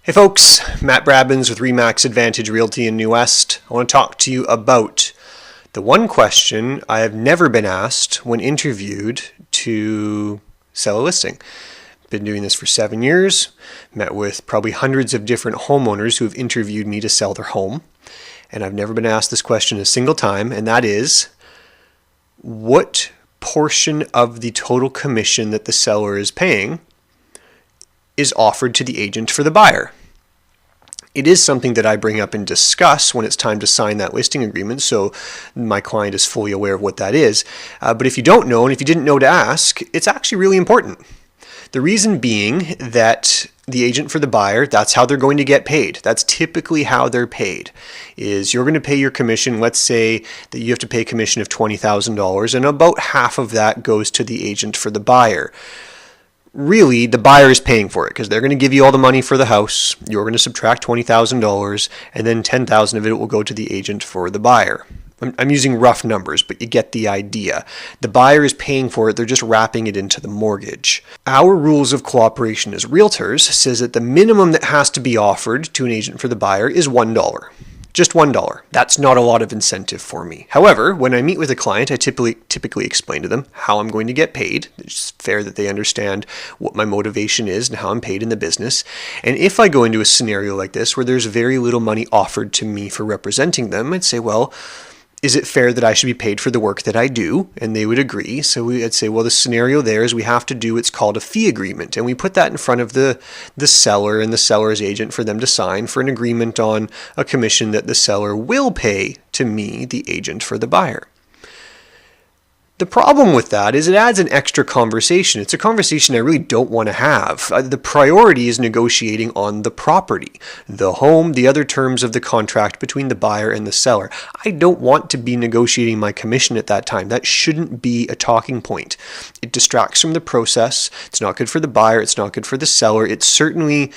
Hey folks, Matt Brabbins with Remax Advantage Realty in New West. I want to talk to you about the one question I have never been asked when interviewed to sell a listing. Been doing this for 7 years, met with probably hundreds of different homeowners who have interviewed me to sell their home, and I've never been asked this question a single time, and that is, what portion of the total commission that the seller is paying is offered to the agent for the buyer? It is something that I bring up and discuss when it's time to sign that listing agreement, so my client is fully aware of what that is. But if you don't know, and if you didn't know to ask, it's actually really important. The reason being that the agent for the buyer, that's how they're going to get paid. That's typically how they're paid, is you're going to pay your commission. Let's say that you have to pay a commission of $20,000, and about half of that goes to the agent for the buyer. Really, the buyer is paying for it because they're going to give you all the money for the house. You're going to subtract $20,000, and then $10,000 of it will go to the agent for the buyer. I'm using rough numbers, but you get the idea. The buyer is paying for it. They're just wrapping it into the mortgage. Our rules of cooperation as realtors says that the minimum that has to be offered to an agent for the buyer is $1. Just $1. That's not a lot of incentive for me. However, when I meet with a client, I typically explain to them how I'm going to get paid. It's fair that they understand what my motivation is and how I'm paid in the business. And if I go into a scenario like this where there's very little money offered to me for representing them, I'd say, well, is it fair that I should be paid for the work that I do? And they would agree. So I'd say, well, the scenario there is we have to do what's called a fee agreement. And we put that in front of the seller and the seller's agent for them to sign for an agreement on a commission that the seller will pay to me, the agent for the buyer. The problem with that is it adds an extra conversation. It's a conversation I really don't want to have. The priority is negotiating on the property, the home, the other terms of the contract between the buyer and the seller. I don't want to be negotiating my commission at that time. That shouldn't be a talking point. It distracts from the process. It's not good for the buyer. It's not good for the seller. It certainly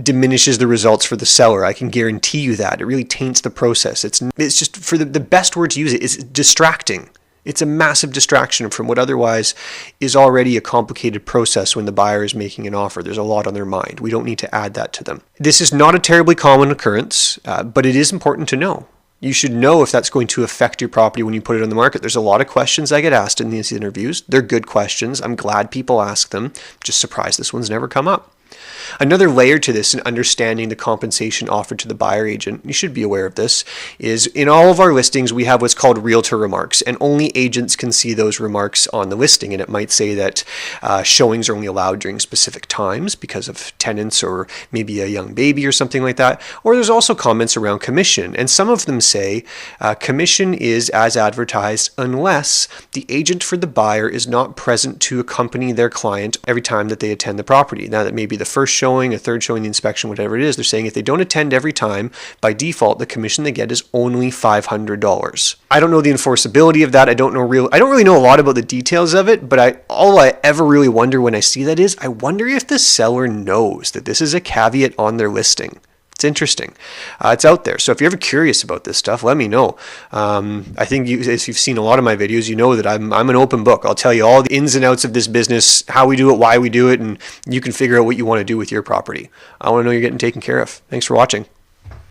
diminishes the results for the seller. I can guarantee you that. It really taints the process. It's just, for the best word to use it is distracting. It's a massive distraction from what otherwise is already a complicated process when the buyer is making an offer. There's a lot on their mind. We don't need to add that to them. This is not a terribly common occurrence, but it is important to know. You should know if that's going to affect your property when you put it on the market. There's a lot of questions I get asked in these interviews. They're good questions. I'm glad people ask them. Just surprised this one's never come up. Another layer to this in understanding the compensation offered to the buyer agent, you should be aware of this, is in all of our listings we have what's called realtor remarks, and only agents can see those remarks on the listing. And it might say that showings are only allowed during specific times because of tenants or maybe a young baby or something like that. Or there's also comments around commission, and some of them say commission is as advertised unless the agent for the buyer is not present to accompany their client every time that they attend the property. Now, that may be the first showing, a third showing, the inspection, whatever it is. They're saying if they don't attend every time, by default, the commission they get is only $500. I don't know the enforceability of that. I don't really know a lot about the details of it, but all I ever really wonder when I see that is, I wonder if the seller knows that this is a caveat on their listing. It's interesting. It's out there. So if you're ever curious about this stuff, let me know. I think if you've seen a lot of my videos, you know that I'm an open book. I'll tell you all the ins and outs of this business, how we do it, why we do it, and you can figure out what you want to do with your property. I want to know you're getting taken care of. Thanks for watching.